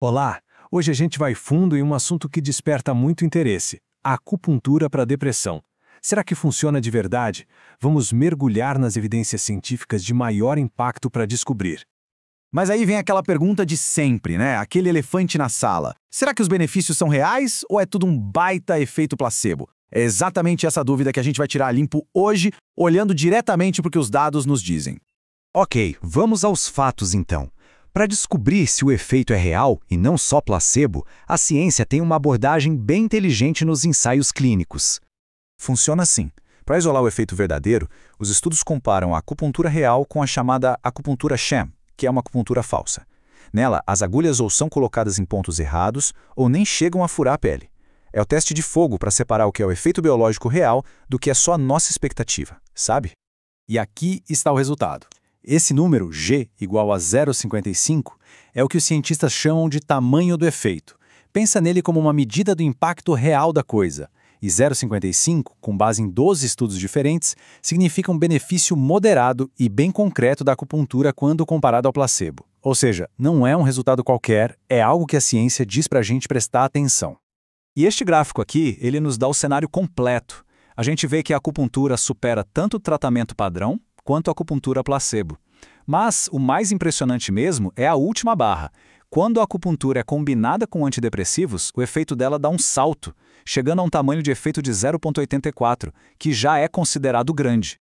Olá! Hoje a gente vai fundo em um assunto que desperta muito interesse: a acupuntura para depressão. Será que funciona de verdade? Vamos mergulhar nas evidências científicas de maior impacto para descobrir. Mas aí vem aquela pergunta de sempre, né? Aquele elefante na sala. Será que os benefícios são reais ou é tudo um baita efeito placebo? É exatamente essa dúvida que a gente vai tirar a limpo hoje, olhando diretamente para o que os dados nos dizem. Ok, vamos aos fatos então. Para descobrir se o efeito é real e não só placebo, a ciência tem uma abordagem bem inteligente nos ensaios clínicos. Funciona assim. Para isolar o efeito verdadeiro, os estudos comparam a acupuntura real com a chamada acupuntura sham, que é uma acupuntura falsa. Nela, as agulhas ou são colocadas em pontos errados ou nem chegam a furar a pele. É o teste de fogo para separar o que é o efeito biológico real do que é só a nossa expectativa, sabe? E aqui está o resultado. Esse número, G igual a 0,55, é o que os cientistas chamam de tamanho do efeito. Pensa nele como uma medida do impacto real da coisa. E 0,55, com base em 12 estudos diferentes, significa um benefício moderado e bem concreto da acupuntura quando comparado ao placebo. Ou seja, não é um resultado qualquer, é algo que a ciência diz para a gente prestar atenção. E este gráfico aqui, ele nos dá o cenário completo. A gente vê que a acupuntura supera tanto o tratamento padrão quanto a acupuntura placebo. Mas o mais impressionante mesmo é a última barra. Quando a acupuntura é combinada com antidepressivos, o efeito dela dá um salto, chegando a um tamanho de efeito de 0,84, que já é considerado grande.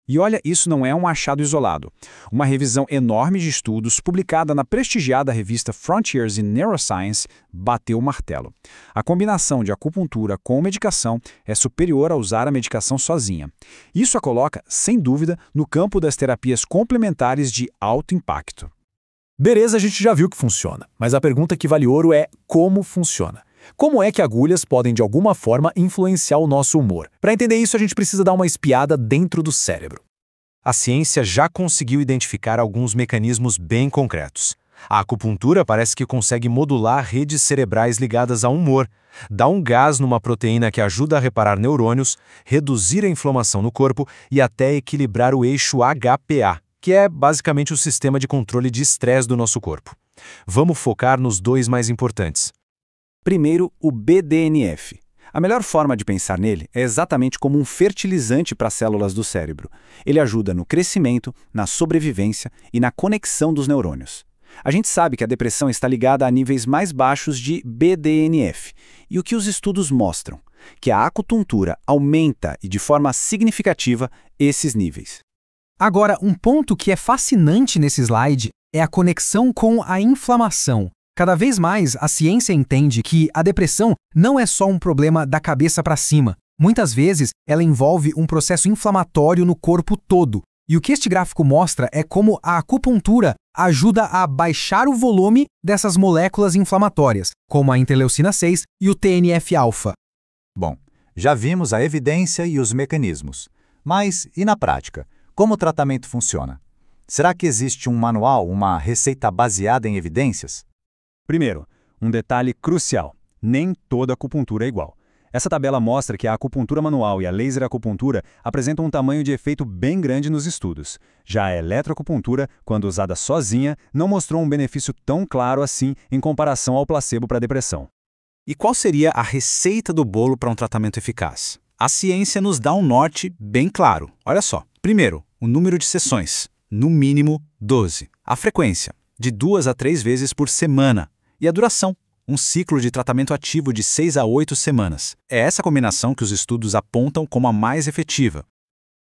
E olha, isso não é um achado isolado. Uma revisão enorme de estudos, publicada na prestigiada revista Frontiers in Neuroscience, bateu o martelo. A combinação de acupuntura com medicação é superior a usar a medicação sozinha. Isso a coloca, sem dúvida, no campo das terapias complementares de alto impacto. Beleza, a gente já viu que funciona, mas a pergunta que vale ouro é como funciona. Como é que agulhas podem, de alguma forma, influenciar o nosso humor? Para entender isso, a gente precisa dar uma espiada dentro do cérebro. A ciência já conseguiu identificar alguns mecanismos bem concretos. A acupuntura parece que consegue modular redes cerebrais ligadas ao humor, dá um gás numa proteína que ajuda a reparar neurônios, reduzir a inflamação no corpo e até equilibrar o eixo HPA, que é basicamente o sistema de controle de estresse do nosso corpo. Vamos focar nos dois mais importantes. Primeiro, o BDNF. A melhor forma de pensar nele é exatamente como um fertilizante para as células do cérebro. Ele ajuda no crescimento, na sobrevivência e na conexão dos neurônios. A gente sabe que a depressão está ligada a níveis mais baixos de BDNF. E o que os estudos mostram? Que a acupuntura aumenta e de forma significativa esses níveis. Agora, um ponto que é fascinante nesse slide é a conexão com a inflamação. Cada vez mais, a ciência entende que a depressão não é só um problema da cabeça para cima. Muitas vezes, ela envolve um processo inflamatório no corpo todo. E o que este gráfico mostra é como a acupuntura ajuda a baixar o volume dessas moléculas inflamatórias, como a interleucina 6 e o TNF-alfa. Bom, já vimos a evidência e os mecanismos. Mas, e na prática? Como o tratamento funciona? Será que existe um manual, uma receita baseada em evidências? Primeiro, um detalhe crucial: nem toda acupuntura é igual. Essa tabela mostra que a acupuntura manual e a laser acupuntura apresentam um tamanho de efeito bem grande nos estudos. Já a eletroacupuntura, quando usada sozinha, não mostrou um benefício tão claro assim em comparação ao placebo para depressão. E qual seria a receita do bolo para um tratamento eficaz? A ciência nos dá um norte bem claro. Olha só. Primeiro, o número de sessões, no mínimo 12. A frequência, de 2 a 3 vezes por semana. E a duração, um ciclo de tratamento ativo de 6 a 8 semanas. É essa combinação que os estudos apontam como a mais efetiva.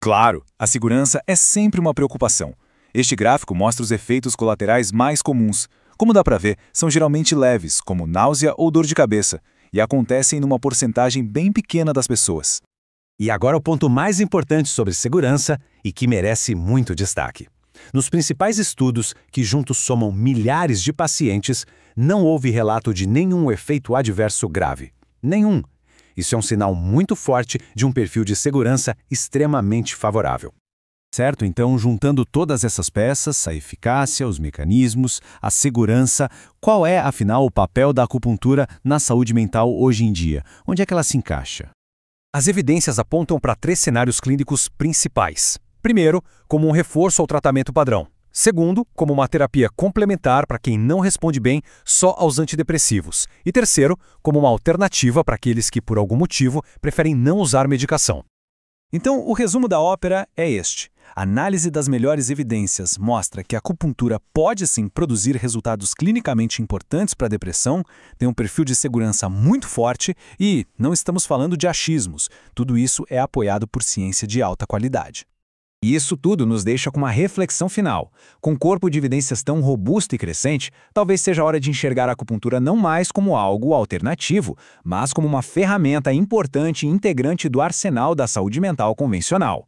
Claro, a segurança é sempre uma preocupação. Este gráfico mostra os efeitos colaterais mais comuns. Como dá para ver, são geralmente leves, como náusea ou dor de cabeça, e acontecem numa porcentagem bem pequena das pessoas. E agora o ponto mais importante sobre segurança e que merece muito destaque. Nos principais estudos, que juntos somam milhares de pacientes, não houve relato de nenhum efeito adverso grave. Nenhum. Isso é um sinal muito forte de um perfil de segurança extremamente favorável. Certo? Então, juntando todas essas peças, a eficácia, os mecanismos, a segurança, qual é, afinal, o papel da acupuntura na saúde mental hoje em dia? Onde é que ela se encaixa? As evidências apontam para 3 cenários clínicos principais. Primeiro, como um reforço ao tratamento padrão. Segundo, como uma terapia complementar para quem não responde bem só aos antidepressivos. E terceiro, como uma alternativa para aqueles que, por algum motivo, preferem não usar medicação. Então, o resumo da ópera é este. A análise das melhores evidências mostra que a acupuntura pode sim produzir resultados clinicamente importantes para a depressão, tem um perfil de segurança muito forte e não estamos falando de achismos. Tudo isso é apoiado por ciência de alta qualidade. E isso tudo nos deixa com uma reflexão final. Com um corpo de evidências tão robusto e crescente, talvez seja a hora de enxergar a acupuntura não mais como algo alternativo, mas como uma ferramenta importante e integrante do arsenal da saúde mental convencional.